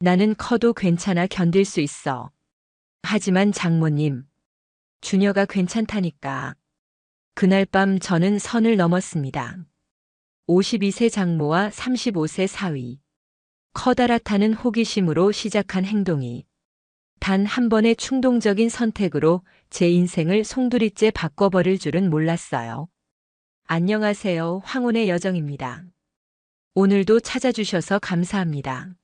나는 커도 괜찮아 견딜 수 있어. 하지만 장모님, 주녀가 괜찮다니까. 그날 밤 저는 선을 넘었습니다. 52세 장모와 35세 사위. 커다랗다는 호기심으로 시작한 행동이 단 한 번의 충동적인 선택으로 제 인생을 송두리째 바꿔버릴 줄은 몰랐어요. 안녕하세요. 황혼의 여정입니다. 오늘도 찾아주셔서 감사합니다.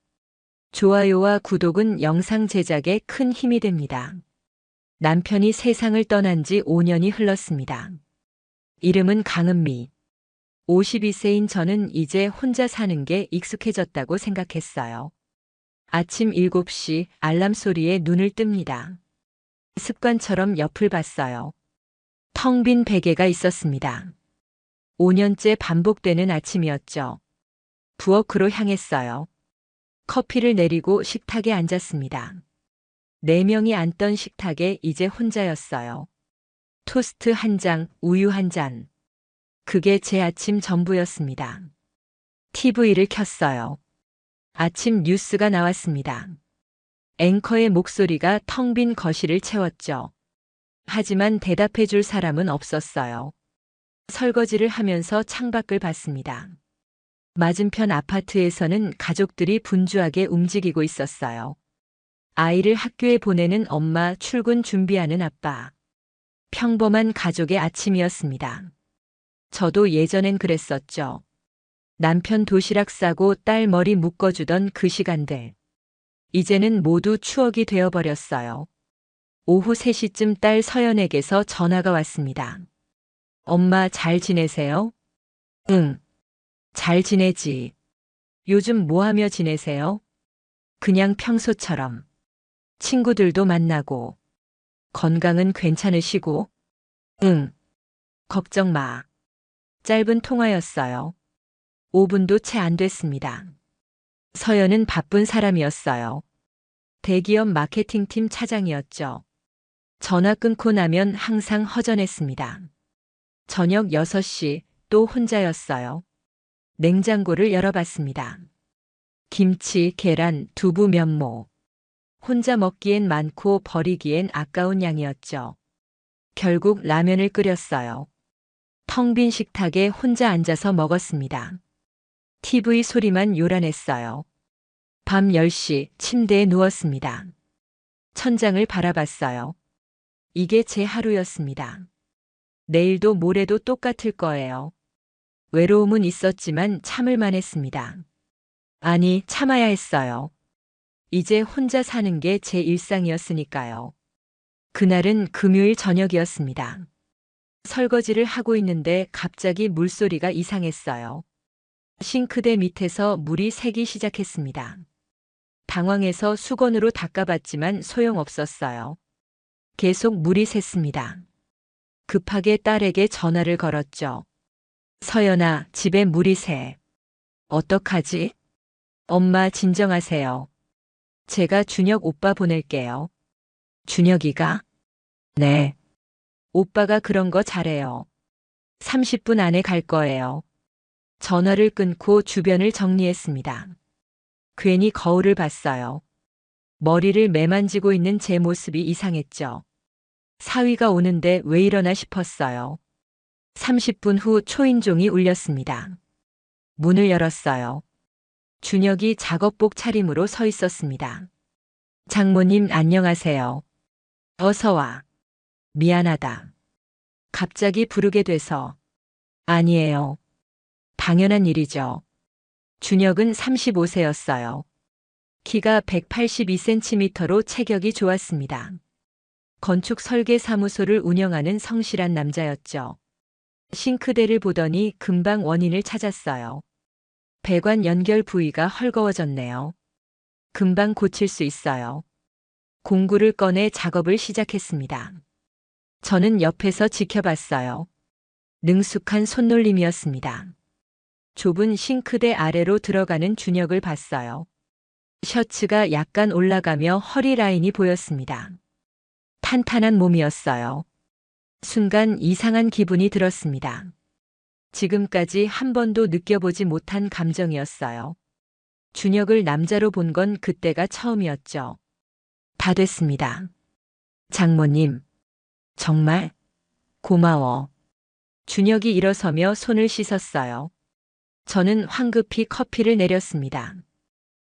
좋아요와 구독은 영상 제작에 큰 힘이 됩니다. 남편이 세상을 떠난 지 5년이 흘렀습니다. 이름은 강은미. 52세인 저는 이제 혼자 사는 게 익숙해졌다고 생각했어요. 아침 7시 알람 소리에 눈을 뜹니다. 습관처럼 옆을 봤어요. 텅 빈 베개가 있었습니다. 5년째 반복되는 아침이었죠. 부엌으로 향했어요. 커피를 내리고 식탁에 앉았습니다. 4명이 앉던 식탁에 이제 혼자였어요. 토스트 한 장, 우유 한 잔. 그게 제 아침 전부였습니다. TV를 켰어요. 아침 뉴스가 나왔습니다. 앵커의 목소리가 텅 빈 거실을 채웠죠. 하지만 대답해 줄 사람은 없었어요. 설거지를 하면서 창밖을 봤습니다. 맞은편 아파트에서는 가족들이 분주하게 움직이고 있었어요. 아이를 학교에 보내는 엄마, 출근 준비하는 아빠. 평범한 가족의 아침이었습니다. 저도 예전엔 그랬었죠. 남편 도시락 싸고 딸 머리 묶어주던 그 시간들. 이제는 모두 추억이 되어버렸어요. 오후 3시쯤 딸 서연에게서 전화가 왔습니다. 엄마 잘 지내세요? 응. 잘 지내지. 요즘 뭐 하며 지내세요? 그냥 평소처럼. 친구들도 만나고. 건강은 괜찮으시고? 응. 걱정 마. 짧은 통화였어요. 5분도 채 안 됐습니다. 서연은 바쁜 사람이었어요. 대기업 마케팅팀 차장이었죠. 전화 끊고 나면 항상 허전했습니다. 저녁 6시 또 혼자였어요. 냉장고를 열어봤습니다. 김치, 계란, 두부, 면모. 혼자 먹기엔 많고 버리기엔 아까운 양이었죠. 결국 라면을 끓였어요. 텅 빈 식탁에 혼자 앉아서 먹었습니다. TV 소리만 요란했어요. 밤 10시 침대에 누웠습니다. 천장을 바라봤어요. 이게 제 하루였습니다. 내일도 모레도 똑같을 거예요. 외로움은 있었지만 참을만 했습니다. 아니, 참아야 했어요. 이제 혼자 사는 게 제 일상이었으니까요. 그날은 금요일 저녁이었습니다. 설거지를 하고 있는데 갑자기 물소리가 이상했어요. 싱크대 밑에서 물이 새기 시작했습니다. 당황해서 수건으로 닦아봤지만 소용없었어요. 계속 물이 샜습니다. 급하게 딸에게 전화를 걸었죠. 서연아, 집에 물이 새. 어떡하지? 엄마 진정하세요. 제가 준혁 오빠 보낼게요. 준혁이가? 네. 오빠가 그런 거 잘해요. 30분 안에 갈 거예요. 전화를 끊고 주변을 정리했습니다. 괜히 거울을 봤어요. 머리를 매만지고 있는 제 모습이 이상했죠. 사위가 오는데 왜 이러나 싶었어요. 30분 후 초인종이 울렸습니다. 문을 열었어요. 준혁이 작업복 차림으로 서 있었습니다. 장모님 안녕하세요. 어서 와. 미안하다. 갑자기 부르게 돼서. 아니에요. 당연한 일이죠. 준혁은 35세였어요. 키가 182cm로 체격이 좋았습니다. 건축 설계 사무소를 운영하는 성실한 남자였죠. 싱크대를 보더니 금방 원인을 찾았어요. 배관 연결 부위가 헐거워졌네요. 금방 고칠 수 있어요. 공구를 꺼내 작업을 시작했습니다. 저는 옆에서 지켜봤어요. 능숙한 손놀림이었습니다. 좁은 싱크대 아래로 들어가는 준혁을 봤어요. 셔츠가 약간 올라가며 허리 라인이 보였습니다. 탄탄한 몸이었어요. 순간 이상한 기분이 들었습니다. 지금까지 한 번도 느껴보지 못한 감정이었어요. 준혁을 남자로 본 건 그때가 처음이었죠. 다 됐습니다. 장모님, 정말 고마워. 준혁이 일어서며 손을 씻었어요. 저는 황급히 커피를 내렸습니다.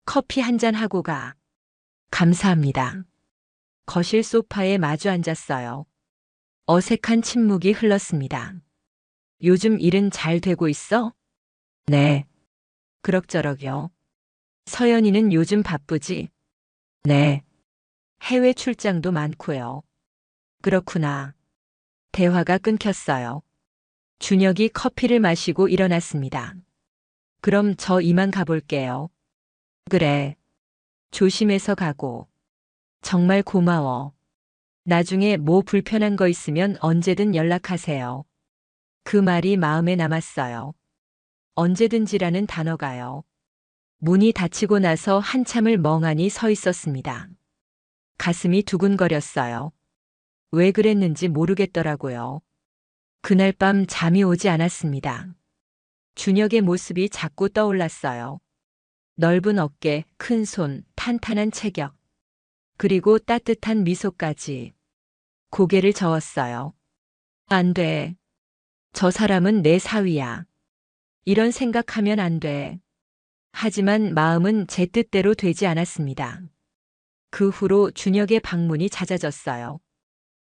커피 한 잔 하고 가. 감사합니다. 거실 소파에 마주 앉았어요. 어색한 침묵이 흘렀습니다. 요즘 일은 잘 되고 있어? 네. 그럭저럭요. 서연이는 요즘 바쁘지? 네. 해외 출장도 많고요. 그렇구나. 대화가 끊겼어요. 준혁이 커피를 마시고 일어났습니다. 그럼 저 이만 가볼게요. 그래. 조심해서 가고. 정말 고마워. 나중에 뭐 불편한 거 있으면 언제든 연락하세요. 그 말이 마음에 남았어요. 언제든지라는 단어가요. 문이 닫히고 나서 한참을 멍하니 서 있었습니다. 가슴이 두근거렸어요. 왜 그랬는지 모르겠더라고요. 그날 밤 잠이 오지 않았습니다. 준혁의 모습이 자꾸 떠올랐어요. 넓은 어깨, 큰 손, 탄탄한 체격. 그리고 따뜻한 미소까지. 고개를 저었어요. 안 돼. 저 사람은 내 사위야. 이런 생각하면 안 돼. 하지만 마음은 제 뜻대로 되지 않았습니다. 그 후로 준혁의 방문이 잦아졌어요.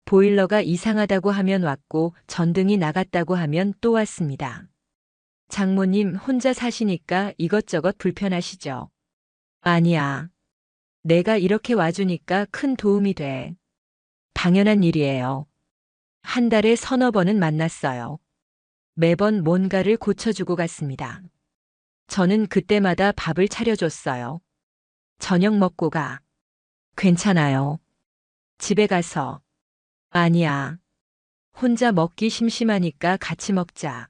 보일러가 이상하다고 하면 왔고 전등이 나갔다고 하면 또 왔습니다. 장모님 혼자 사시니까 이것저것 불편하시죠? 아니야. 내가 이렇게 와주니까 큰 도움이 돼. 당연한 일이에요. 한 달에 서너 번은 만났어요. 매번 뭔가를 고쳐주고 갔습니다. 저는 그때마다 밥을 차려줬어요. 저녁 먹고 가. 괜찮아요. 집에 가서. 아니야. 혼자 먹기 심심하니까 같이 먹자.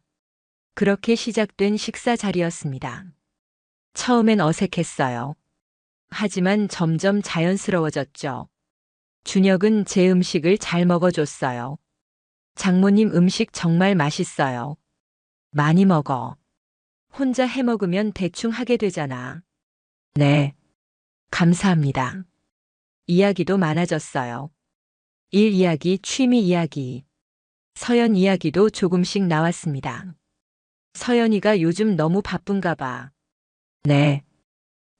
그렇게 시작된 식사 자리였습니다. 처음엔 어색했어요. 하지만 점점 자연스러워졌죠. 준혁은 제 음식을 잘 먹어줬어요. 장모님 음식 정말 맛있어요. 많이 먹어. 혼자 해 먹으면 대충 하게 되잖아. 네. 감사합니다. 이야기도 많아졌어요. 일 이야기, 취미 이야기. 서연 이야기도 조금씩 나왔습니다. 서연이가 요즘 너무 바쁜가 봐. 네.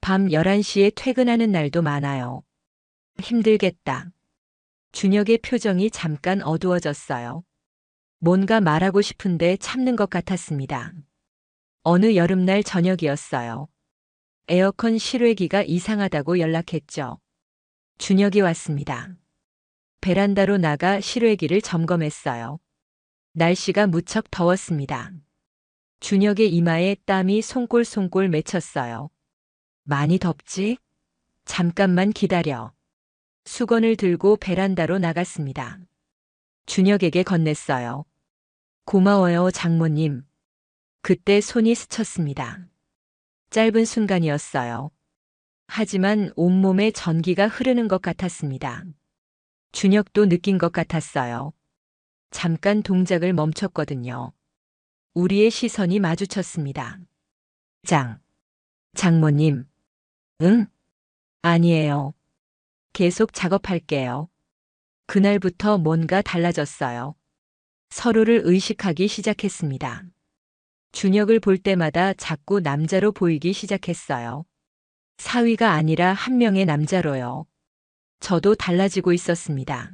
밤 11시에 퇴근하는 날도 많아요. 힘들겠다. 준혁의 표정이 잠깐 어두워졌어요. 뭔가 말하고 싶은데 참는 것 같았습니다. 어느 여름날 저녁이었어요. 에어컨 실외기가 이상하다고 연락했죠. 준혁이 왔습니다. 베란다로 나가 실외기를 점검했어요. 날씨가 무척 더웠습니다. 준혁의 이마에 땀이 송골송골 맺혔어요. 많이 덥지? 잠깐만 기다려. 수건을 들고 베란다로 나갔습니다. 준혁에게 건넸어요. 고마워요, 장모님. 그때 손이 스쳤습니다. 짧은 순간이었어요. 하지만 온몸에 전기가 흐르는 것 같았습니다. 준혁도 느낀 것 같았어요. 잠깐 동작을 멈췄거든요. 우리의 시선이 마주쳤습니다. 장모님. 응? 아니에요. 계속 작업할게요. 그날부터 뭔가 달라졌어요. 서로를 의식하기 시작했습니다. 준혁을 볼 때마다 자꾸 남자로 보이기 시작했어요. 사위가 아니라 한 명의 남자로요. 저도 달라지고 있었습니다.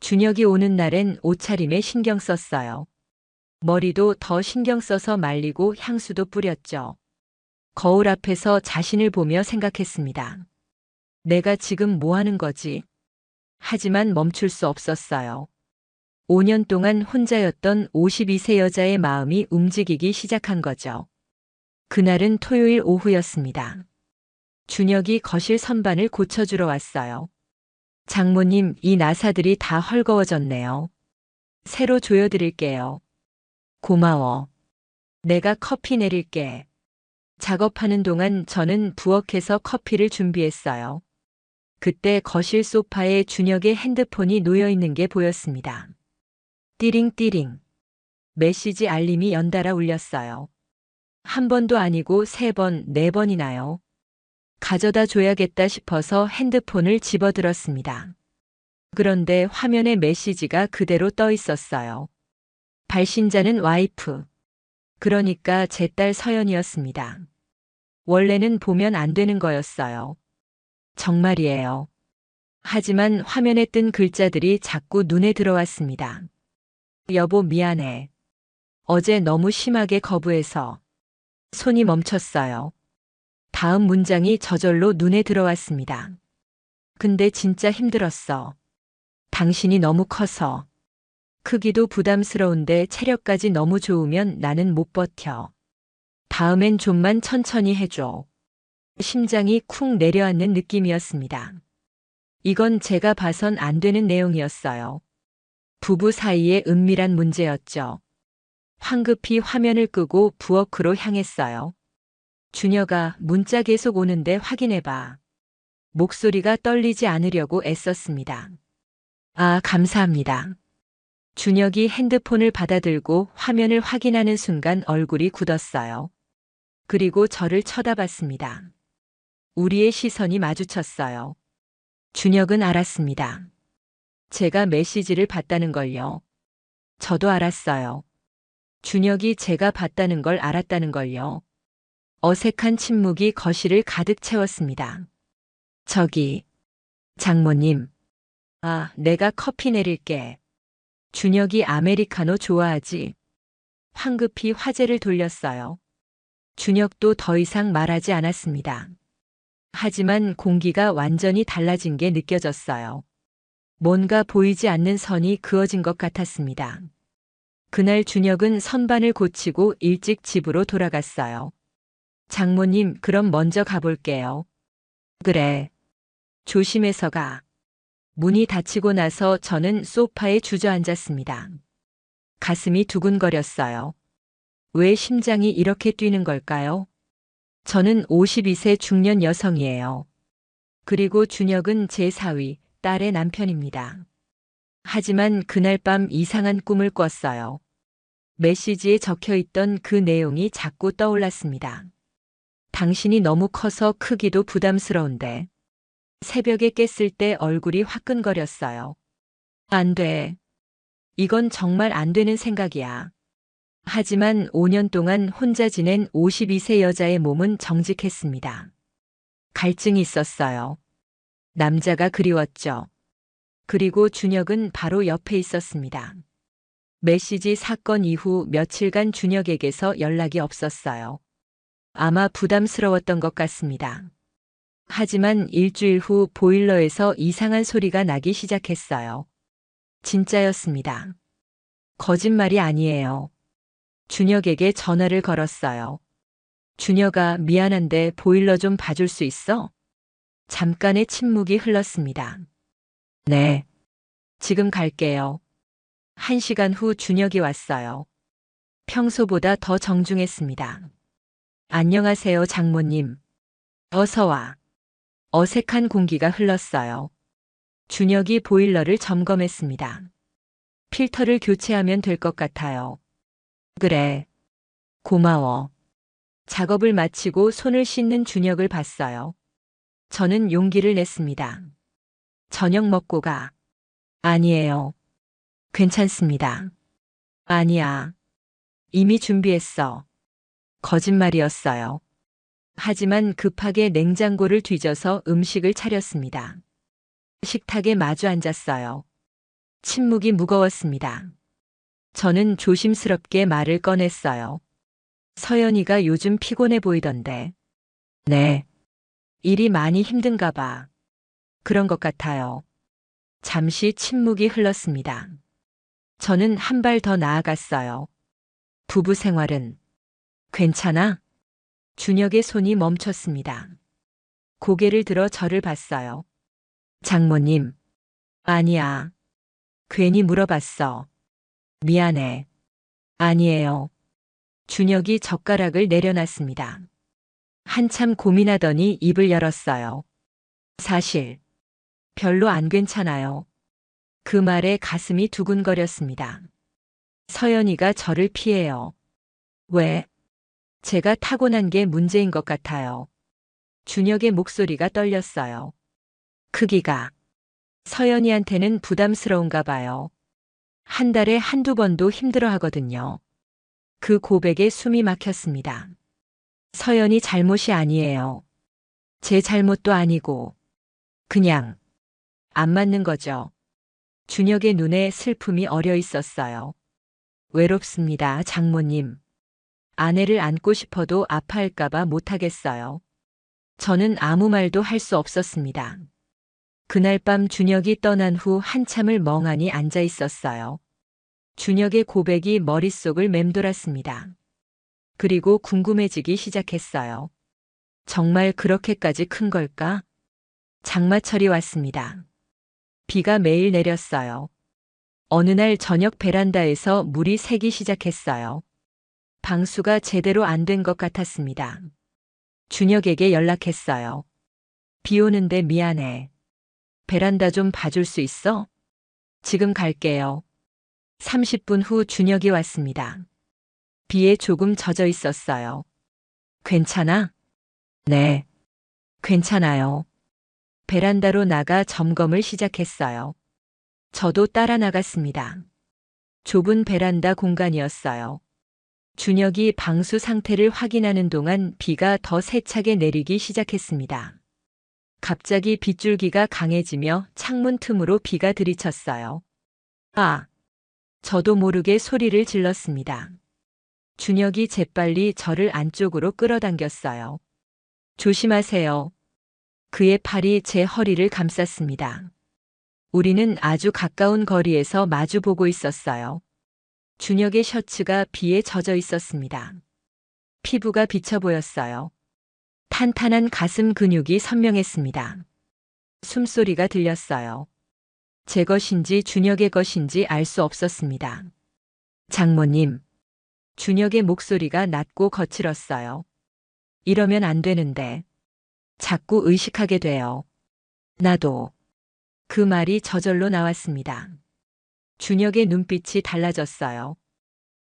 준혁이 오는 날엔 옷차림에 신경 썼어요. 머리도 더 신경 써서 말리고 향수도 뿌렸죠. 거울 앞에서 자신을 보며 생각했습니다. 내가 지금 뭐 하는 거지? 하지만 멈출 수 없었어요. 5년 동안 혼자였던 52세 여자의 마음이 움직이기 시작한 거죠. 그날은 토요일 오후였습니다. 준혁이 거실 선반을 고쳐주러 왔어요. 장모님, 이 나사들이 다 헐거워졌네요. 새로 조여드릴게요. 고마워. 내가 커피 내릴게. 작업하는 동안 저는 부엌에서 커피를 준비했어요. 그때 거실 소파에 준혁의 핸드폰이 놓여 있는 게 보였습니다. 띠링띠링. 메시지 알림이 연달아 울렸어요. 한 번도 아니고 3번, 4번이나요. 가져다 줘야겠다 싶어서 핸드폰을 집어들었습니다. 그런데 화면에 메시지가 그대로 떠 있었어요. 발신자는 와이프. 그러니까 제 딸 서연이었습니다. 원래는 보면 안 되는 거였어요. 정말이에요. 하지만 화면에 뜬 글자들이 자꾸 눈에 들어왔습니다. 여보, 미안해. 어제 너무 심하게 거부해서. 손이 멈췄어요. 다음 문장이 저절로 눈에 들어왔습니다. 근데 진짜 힘들었어. 당신이 너무 커서. 크기도 부담스러운데 체력까지 너무 좋으면 나는 못 버텨. 다음엔 좀만 천천히 해줘. 심장이 쿵 내려앉는 느낌이었습니다. 이건 제가 봐선 안 되는 내용이었어요. 부부 사이의 은밀한 문제였죠. 황급히 화면을 끄고 부엌으로 향했어요. 준혁아, 문자 계속 오는데 확인해봐. 목소리가 떨리지 않으려고 애썼습니다. 아, 감사합니다. 준혁이 핸드폰을 받아들고 화면을 확인하는 순간 얼굴이 굳었어요. 그리고 저를 쳐다봤습니다. 우리의 시선이 마주쳤어요. 준혁은 알았습니다. 제가 메시지를 봤다는 걸요. 저도 알았어요. 준혁이 제가 봤다는 걸 알았다는 걸요. 어색한 침묵이 거실을 가득 채웠습니다. 저기, 장모님. 아, 내가 커피 내릴게. 준혁이 아메리카노 좋아하지? 황급히 화제를 돌렸어요. 준혁도 더 이상 말하지 않았습니다. 하지만 공기가 완전히 달라진 게 느껴졌어요. 뭔가 보이지 않는 선이 그어진 것 같았습니다. 그날 준혁은 선반을 고치고 일찍 집으로 돌아갔어요. 장모님, 그럼 먼저 가볼게요. 그래. 조심해서 가. 문이 닫히고 나서 저는 소파에 주저앉았습니다. 가슴이 두근거렸어요. 왜 심장이 이렇게 뛰는 걸까요? 저는 52세 중년 여성이에요. 그리고 준혁은 제 사위, 딸의 남편입니다. 하지만 그날 밤 이상한 꿈을 꿨어요. 메시지에 적혀 있던 그 내용이 자꾸 떠올랐습니다. 당신이 너무 커서 크기도 부담스러운데. 새벽에 깼을 때 얼굴이 화끈거렸어요. 안 돼. 이건 정말 안 되는 생각이야. 하지만 5년 동안 혼자 지낸 52세 여자의 몸은 정직했습니다. 갈증이 있었어요. 남자가 그리웠죠. 그리고 준혁은 바로 옆에 있었습니다. 메시지 사건 이후 며칠간 준혁에게서 연락이 없었어요. 아마 부담스러웠던 것 같습니다. 하지만 일주일 후 보일러에서 이상한 소리가 나기 시작했어요. 진짜였습니다. 거짓말이 아니에요. 준혁에게 전화를 걸었어요. 준혁아, 미안한데 보일러 좀 봐줄 수 있어? 잠깐의 침묵이 흘렀습니다. 네. 지금 갈게요. 1시간 후 준혁이 왔어요. 평소보다 더 정중했습니다. 안녕하세요, 장모님. 어서 와. 어색한 공기가 흘렀어요. 준혁이 보일러를 점검했습니다. 필터를 교체하면 될 것 같아요. 그래. 고마워. 작업을 마치고 손을 씻는 준혁을 봤어요. 저는 용기를 냈습니다. 저녁 먹고 가. 아니에요. 괜찮습니다. 아니야. 이미 준비했어. 거짓말이었어요. 하지만 급하게 냉장고를 뒤져서 음식을 차렸습니다. 식탁에 마주 앉았어요. 침묵이 무거웠습니다. 저는 조심스럽게 말을 꺼냈어요. 서연이가 요즘 피곤해 보이던데. 네. 일이 많이 힘든가 봐. 그런 것 같아요. 잠시 침묵이 흘렀습니다. 저는 한 발 더 나아갔어요. 부부 생활은 괜찮아? 준혁의 손이 멈췄습니다. 고개를 들어 저를 봤어요. 장모님. 아니야. 괜히 물어봤어. 미안해. 아니에요. 준혁이 젓가락을 내려놨습니다. 한참 고민하더니 입을 열었어요. 사실 별로 안 괜찮아요. 그 말에 가슴이 두근거렸습니다. 서연이가 저를 피해요. 왜? 제가 타고난 게 문제인 것 같아요. 준혁의 목소리가 떨렸어요. 크기가 서연이한테는 부담스러운가 봐요. 한 달에 한두 번도 힘들어 하거든요. 그 고백에 숨이 막혔습니다. 서연이 잘못이 아니에요. 제 잘못도 아니고 그냥 안 맞는 거죠. 준혁의 눈에 슬픔이 어려 있었어요. 외롭습니다, 장모님. 아내를 안고 싶어도 아파할까봐 못하겠어요. 저는 아무 말도 할 수 없었습니다. 그날 밤 준혁이 떠난 후 한참을 멍하니 앉아 있었어요. 준혁의 고백이 머릿속을 맴돌았습니다. 그리고 궁금해지기 시작했어요. 정말 그렇게까지 큰 걸까? 장마철이 왔습니다. 비가 매일 내렸어요. 어느 날 저녁 베란다에서 물이 새기 시작했어요. 방수가 제대로 안 된 것 같았습니다. 준혁에게 연락했어요. 비 오는데 미안해. 베란다 좀 봐줄 수 있어? 지금 갈게요. 30분 후 준혁이 왔습니다. 비에 조금 젖어 있었어요. 괜찮아? 네. 괜찮아요. 베란다로 나가 점검을 시작했어요. 저도 따라 나갔습니다. 좁은 베란다 공간이었어요. 준혁이 방수 상태를 확인하는 동안 비가 더 세차게 내리기 시작했습니다. 갑자기 빗줄기가 강해지며 창문 틈으로 비가 들이쳤어요. 아! 저도 모르게 소리를 질렀습니다. 준혁이 재빨리 저를 안쪽으로 끌어당겼어요. 조심하세요. 그의 팔이 제 허리를 감쌌습니다. 우리는 아주 가까운 거리에서 마주보고 있었어요. 준혁의 셔츠가 비에 젖어 있었습니다. 피부가 비쳐 보였어요. 탄탄한 가슴 근육이 선명했습니다. 숨소리가 들렸어요. 제 것인지 준혁의 것인지 알 수 없었습니다. 장모님. 준혁의 목소리가 낮고 거칠었어요. 이러면 안 되는데. 자꾸 의식하게 돼요. 나도. 그 말이 저절로 나왔습니다. 준혁의 눈빛이 달라졌어요.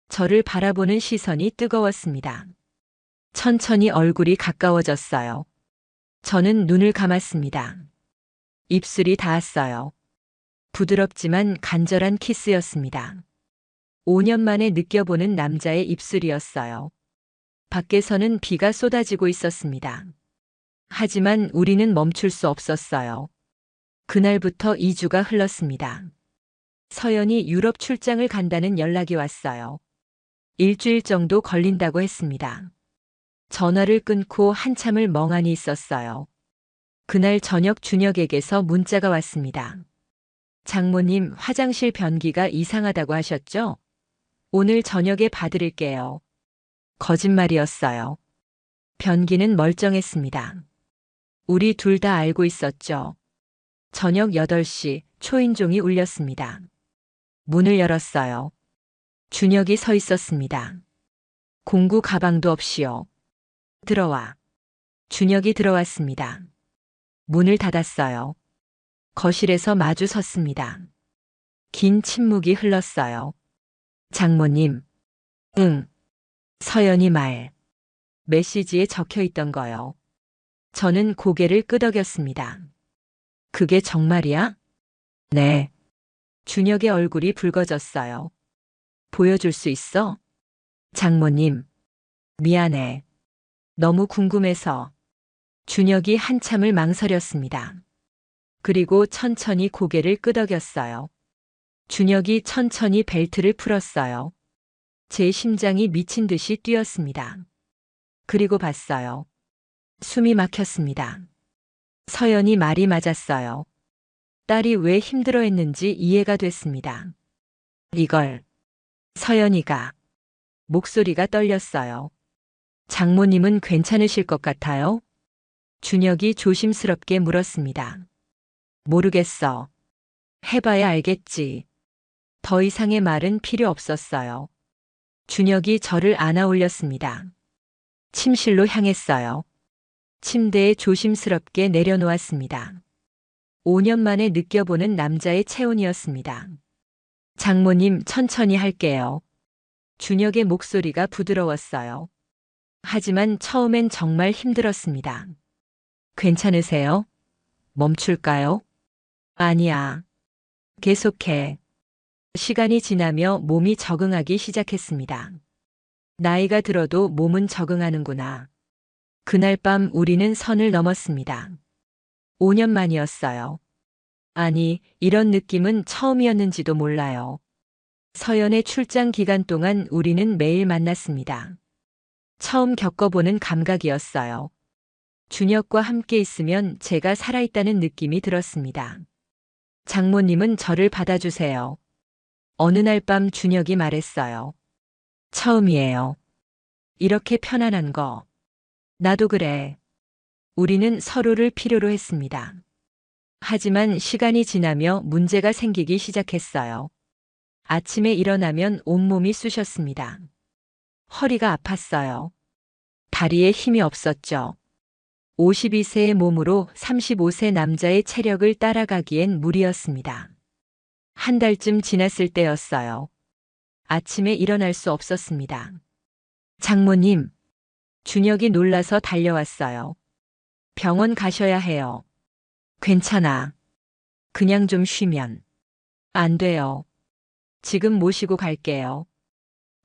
저를 바라보는 시선이 뜨거웠습니다. 천천히 얼굴이 가까워졌어요. 저는 눈을 감았습니다. 입술이 닿았어요. 부드럽지만 간절한 키스였습니다. 5년 만에 느껴보는 남자의 입술이었어요. 밖에서는 비가 쏟아지고 있었습니다. 하지만 우리는 멈출 수 없었어요. 그날부터 2주가 흘렀습니다. 서연이 유럽 출장을 간다는 연락이 왔어요. 일주일 정도 걸린다고 했습니다. 전화를 끊고 한참을 멍하니 있었어요. 그날 저녁 준혁에게서 문자가 왔습니다. 장모님, 화장실 변기가 이상하다고 하셨죠? 오늘 저녁에 봐드릴게요. 거짓말이었어요. 변기는 멀쩡했습니다. 우리 둘 다 알고 있었죠. 저녁 8시 초인종이 울렸습니다. 문을 열었어요. 준혁이 서 있었습니다. 공구 가방도 없이요. 들어와. 준혁이 들어왔습니다. 문을 닫았어요. 거실에서 마주 섰습니다. 긴 침묵이 흘렀어요. 장모님. 응. 서연이 말. 메시지에 적혀 있던 거요. 저는 고개를 끄덕였습니다. 그게 정말이야? 네. 준혁의 얼굴이 붉어졌어요. 보여줄 수 있어? 장모님. 미안해. 너무 궁금해서. 준혁이 한참을 망설였습니다. 그리고 천천히 고개를 끄덕였어요. 준혁이 천천히 벨트를 풀었어요. 제 심장이 미친 듯이 뛰었습니다. 그리고 봤어요. 숨이 막혔습니다. 서연이 말이 맞았어요. 딸이 왜 힘들어했는지 이해가 됐습니다. 이걸 서연이가 목소리가 떨렸어요. 장모님은 괜찮으실 것 같아요? 준혁이 조심스럽게 물었습니다. 모르겠어. 해봐야 알겠지. 더 이상의 말은 필요 없었어요. 준혁이 저를 안아 올렸습니다. 침실로 향했어요. 침대에 조심스럽게 내려놓았습니다. 5년 만에 느껴보는 남자의 체온이었습니다. 장모님, 천천히 할게요. 준혁의 목소리가 부드러웠어요. 하지만 처음엔 정말 힘들었습니다. 괜찮으세요? 멈출까요? 아니야. 계속해. 시간이 지나며 몸이 적응하기 시작했습니다. 나이가 들어도 몸은 적응하는구나. 그날 밤 우리는 선을 넘었습니다. 5년 만이었어요. 아니, 이런 느낌은 처음이었는지도 몰라요. 서연의 출장 기간 동안 우리는 매일 만났습니다. 처음 겪어보는 감각이었어요. 준혁과 함께 있으면 제가 살아있다는 느낌이 들었습니다. 장모님은 저를 받아주세요. 어느 날 밤 준혁이 말했어요. 처음이에요. 이렇게 편안한 거. 나도 그래. 우리는 서로를 필요로 했습니다. 하지만 시간이 지나며 문제가 생기기 시작했어요. 아침에 일어나면 온몸이 쑤셨습니다. 허리가 아팠어요. 다리에 힘이 없었죠. 52세의 몸으로 35세 남자의 체력을 따라가기엔 무리였습니다. 한 달쯤 지났을 때였어요. 아침에 일어날 수 없었습니다. 장모님, 준혁이 놀라서 달려왔어요. 병원 가셔야 해요. 괜찮아. 그냥 좀 쉬면. 안 돼요. 지금 모시고 갈게요.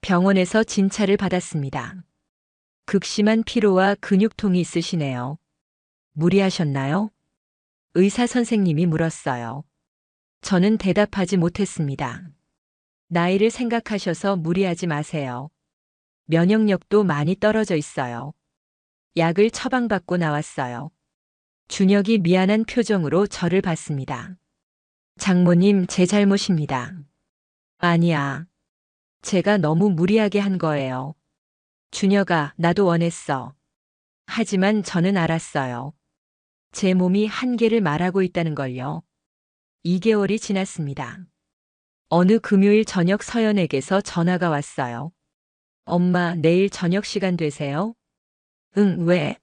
병원에서 진찰을 받았습니다. 극심한 피로와 근육통이 있으시네요. 무리하셨나요? 의사 선생님이 물었어요. 저는 대답하지 못했습니다. 나이를 생각하셔서 무리하지 마세요. 면역력도 많이 떨어져 있어요. 약을 처방받고 나왔어요. 준혁이 미안한 표정으로 저를 봤습니다. 장모님, 제 잘못입니다. 아니야. 제가 너무 무리하게 한 거예요. 준혁아, 나도 원했어. 하지만 저는 알았어요. 제 몸이 한계를 말하고 있다는 걸요. 2개월이 지났습니다. 어느 금요일 저녁 서연에게서 전화가 왔어요. 엄마, 내일 저녁 시간 되세요? 응, 왜?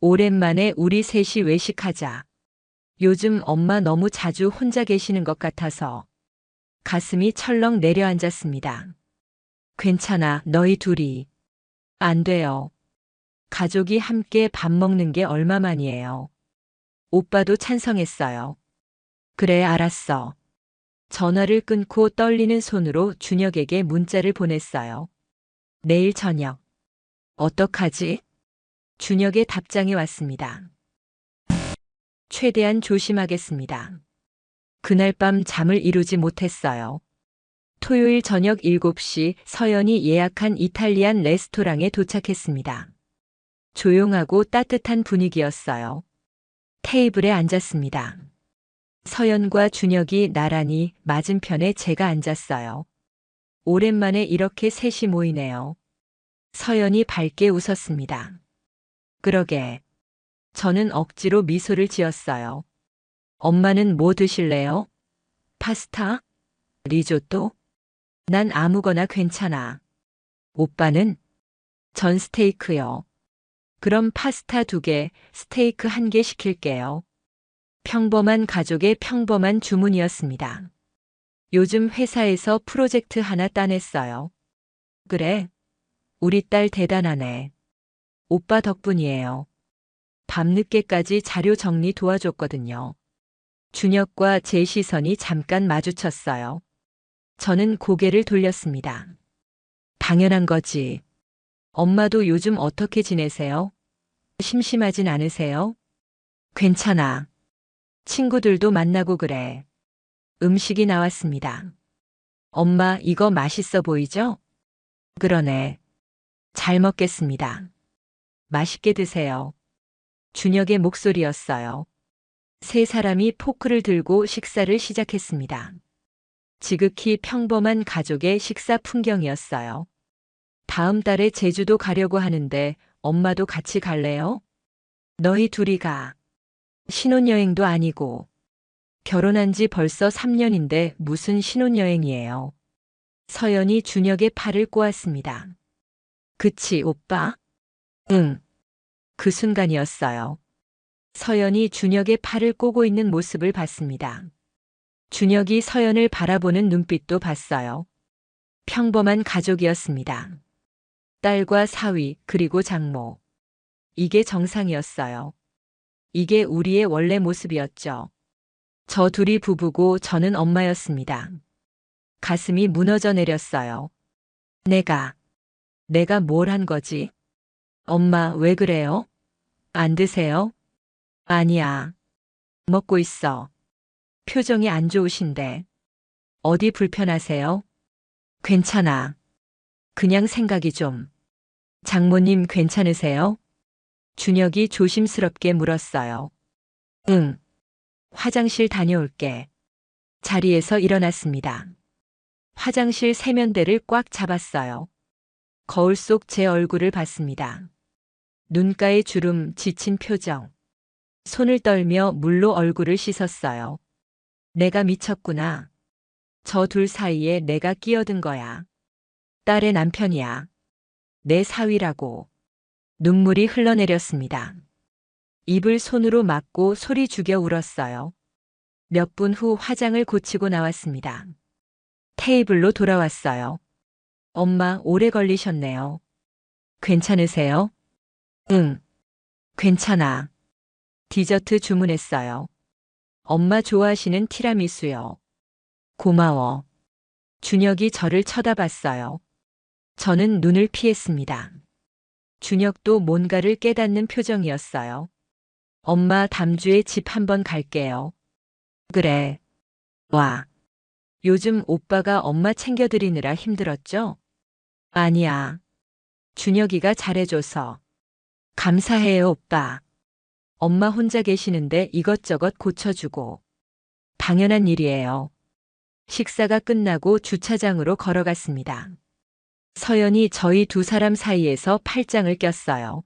오랜만에 우리 셋이 외식하자. 요즘 엄마 너무 자주 혼자 계시는 것 같아서. 가슴이 철렁 내려앉았습니다. 괜찮아, 너희 둘이. 안 돼요. 가족이 함께 밥 먹는 게 얼마만이에요. 오빠도 찬성했어요. 그래, 알았어. 전화를 끊고 떨리는 손으로 준혁에게 문자를 보냈어요. 내일 저녁. 어떡하지? 준혁의 답장이 왔습니다. 최대한 조심하겠습니다. 그날 밤 잠을 이루지 못했어요. 토요일 저녁 7시 서연이 예약한 이탈리안 레스토랑에 도착했습니다. 조용하고 따뜻한 분위기였어요. 테이블에 앉았습니다. 서연과 준혁이 나란히 맞은편에 제가 앉았어요. 오랜만에 이렇게 셋이 모이네요. 서연이 밝게 웃었습니다. 그러게. 저는 억지로 미소를 지었어요. 엄마는 뭐 드실래요? 파스타? 리조또? 난 아무거나 괜찮아. 오빠는? 전 스테이크요. 그럼 파스타 2개, 스테이크 1개 시킬게요. 평범한 가족의 평범한 주문이었습니다. 요즘 회사에서 프로젝트 하나 따냈어요. 그래? 우리 딸 대단하네. 오빠 덕분이에요. 밤늦게까지 자료 정리 도와줬거든요. 준혁과 제 시선이 잠깐 마주쳤어요. 저는 고개를 돌렸습니다. 당연한 거지. 엄마도 요즘 어떻게 지내세요? 심심하진 않으세요? 괜찮아. 친구들도 만나고 그래. 음식이 나왔습니다. 엄마, 이거 맛있어 보이죠? 그러네. 잘 먹겠습니다. 맛있게 드세요. 준혁의 목소리였어요. 세 사람이 포크를 들고 식사를 시작했습니다. 지극히 평범한 가족의 식사 풍경이었어요. 다음 달에 제주도 가려고 하는데 엄마도 같이 갈래요? 너희 둘이 가. 신혼여행도 아니고. 결혼한 지 벌써 3년인데 무슨 신혼여행이에요. 서연이 준혁의 팔을 꼬았습니다. 그치, 오빠? 응. 그 순간이었어요. 서연이 준혁의 팔을 꼬고 있는 모습을 봤습니다. 준혁이 서연을 바라보는 눈빛도 봤어요. 평범한 가족이었습니다. 딸과 사위, 그리고 장모. 이게 정상이었어요. 이게 우리의 원래 모습이었죠. 저 둘이 부부고 저는 엄마였습니다. 가슴이 무너져 내렸어요. 내가 뭘 한 거지? 엄마, 왜 그래요? 안 드세요? 아니야. 먹고 있어. 표정이 안 좋으신데. 어디 불편하세요? 괜찮아. 그냥 생각이 좀. 장모님 괜찮으세요? 준혁이 조심스럽게 물었어요. 응. 화장실 다녀올게. 자리에서 일어났습니다. 화장실 세면대를 꽉 잡았어요. 거울 속 제 얼굴을 봤습니다. 눈가에 주름, 지친 표정. 손을 떨며 물로 얼굴을 씻었어요. 내가 미쳤구나. 저 둘 사이에 내가 끼어든 거야. 딸의 남편이야. 내 사위라고. 눈물이 흘러내렸습니다. 입을 손으로 막고 소리 죽여 울었어요. 몇 분 후 화장을 고치고 나왔습니다. 테이블로 돌아왔어요. 엄마, 오래 걸리셨네요. 괜찮으세요? 응, 괜찮아. 디저트 주문했어요. 엄마 좋아하시는 티라미수요. 고마워. 준혁이 저를 쳐다봤어요. 저는 눈을 피했습니다. 준혁도 뭔가를 깨닫는 표정이었어요. 엄마, 담주에 집 한번 갈게요. 그래. 와. 요즘 오빠가 엄마 챙겨드리느라 힘들었죠? 아니야. 준혁이가 잘해줘서. 감사해요, 오빠. 엄마 혼자 계시는데 이것저것 고쳐주고. 당연한 일이에요. 식사가 끝나고 주차장으로 걸어갔습니다. 서연이 저희 두 사람 사이에서 팔짱을 꼈어요.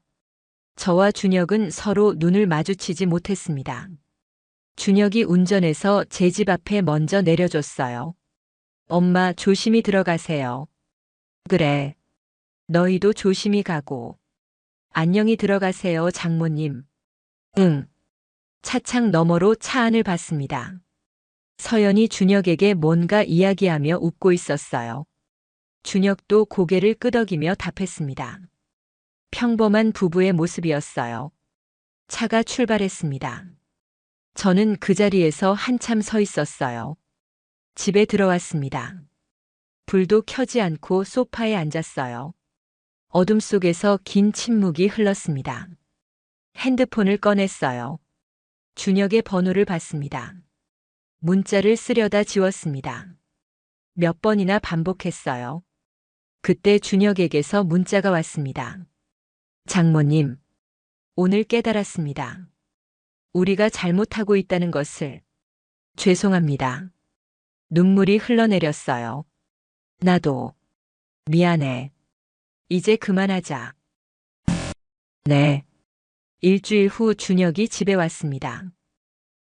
저와 준혁은 서로 눈을 마주치지 못했습니다. 준혁이 운전해서 제 집 앞에 먼저 내려줬어요. 엄마, 조심히 들어가세요. 그래. 너희도 조심히 가고. 안녕히 들어가세요, 장모님. 응. 차창 너머로 차 안을 봤습니다. 서연이 준혁에게 뭔가 이야기하며 웃고 있었어요. 준혁도 고개를 끄덕이며 답했습니다. 평범한 부부의 모습이었어요. 차가 출발했습니다. 저는 그 자리에서 한참 서 있었어요. 집에 들어왔습니다. 불도 켜지 않고 소파에 앉았어요. 어둠 속에서 긴 침묵이 흘렀습니다. 핸드폰을 꺼냈어요. 준혁의 번호를 봤습니다. 문자를 쓰려다 지웠습니다. 몇 번이나 반복했어요. 그때 준혁에게서 문자가 왔습니다. 장모님, 오늘 깨달았습니다. 우리가 잘못하고 있다는 것을. 죄송합니다. 눈물이 흘러내렸어요. 나도. 미안해. 이제 그만하자. 네. 일주일 후 준혁이 집에 왔습니다.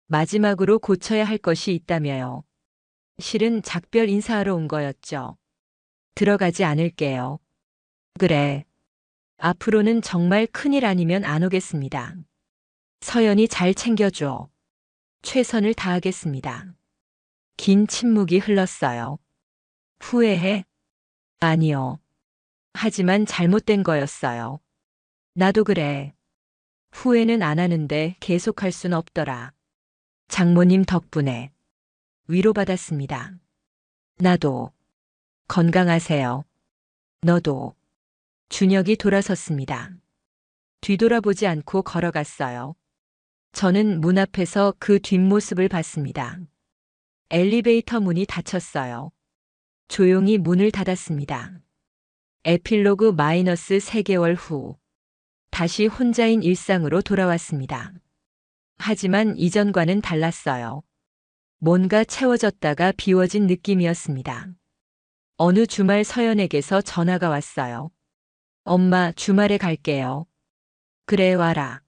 마지막으로 고쳐야 할 것이 있다며요. 실은 작별 인사하러 온 거였죠. 들어가지 않을게요. 그래. 앞으로는 정말 큰일 아니면 안 오겠습니다. 서연이 잘 챙겨줘. 최선을 다하겠습니다. 긴 침묵이 흘렀어요. 후회해? 아니요. 하지만 잘못된 거였어요. 나도 그래. 후회는 안 하는데 계속할 순 없더라. 장모님 덕분에 위로받았습니다. 나도. 건강하세요. 너도. 준혁이 돌아섰습니다. 뒤돌아보지 않고 걸어갔어요. 저는 문 앞에서 그 뒷모습을 봤습니다. 엘리베이터 문이 닫혔어요. 조용히 문을 닫았습니다. 에필로그 마이너스 3개월 후. 다시 혼자인 일상으로 돌아왔습니다. 하지만 이전과는 달랐어요. 뭔가 채워졌다가 비워진 느낌이었습니다. 어느 주말 서연에게서 전화가 왔어요. 엄마, 주말에 갈게요. 그래, 와라.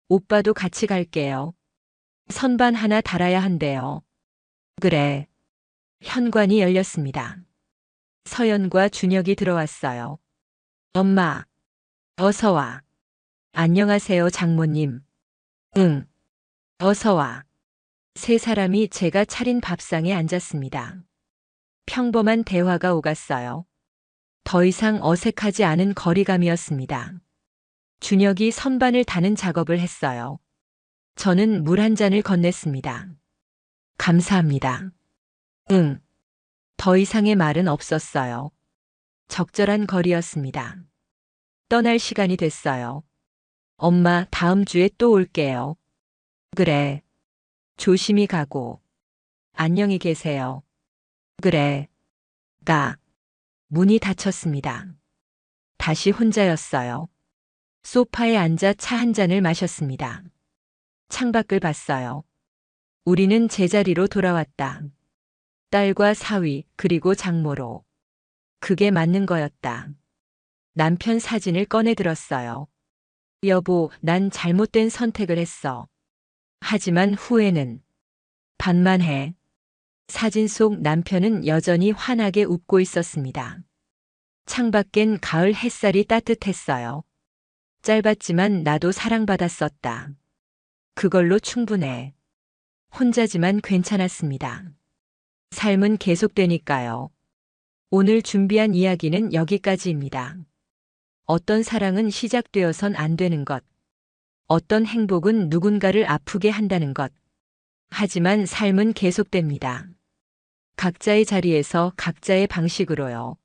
오빠도 같이 갈게요. 선반 하나 달아야 한대요. 그래. 현관이 열렸습니다. 서연과 준혁이 들어왔어요. 엄마, 어서 와. 안녕하세요, 장모님. 응. 어서 와. 세 사람이 제가 차린 밥상에 앉았습니다. 평범한 대화가 오갔어요. 더 이상 어색하지 않은 거리감이었습니다. 준혁이 선반을 다는 작업을 했어요. 저는 물 한 잔을 건넸습니다. 감사합니다. 응. 더 이상의 말은 없었어요. 적절한 거리였습니다. 떠날 시간이 됐어요. 엄마, 다음 주에 또 올게요. 그래. 조심히 가고. 안녕히 계세요. 그래. 문이 닫혔습니다. 다시 혼자였어요. 소파에 앉아 차 한 잔을 마셨습니다. 창밖을 봤어요. 우리는 제자리로 돌아왔다. 딸과 사위, 그리고 장모로. 그게 맞는 거였다. 남편 사진을 꺼내 들었어요. 여보, 난 잘못된 선택을 했어. 하지만 후회는 반만해. 사진 속 남편은 여전히 환하게 웃고 있었습니다. 창밖엔 가을 햇살이 따뜻했어요. 짧았지만 나도 사랑받았었다. 그걸로 충분해. 혼자지만 괜찮았습니다. 삶은 계속되니까요. 오늘 준비한 이야기는 여기까지입니다. 어떤 사랑은 시작되어선 안 되는 것. 어떤 행복은 누군가를 아프게 한다는 것. 하지만 삶은 계속됩니다. 각자의 자리에서 각자의 방식으로요.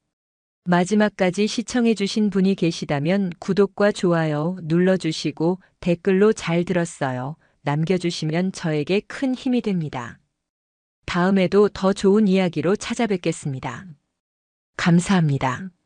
마지막까지 시청해주신 분이 계시다면 구독과 좋아요 눌러주시고 댓글로 잘 들었어요 남겨주시면 저에게 큰 힘이 됩니다. 다음에도 더 좋은 이야기로 찾아뵙겠습니다. 감사합니다.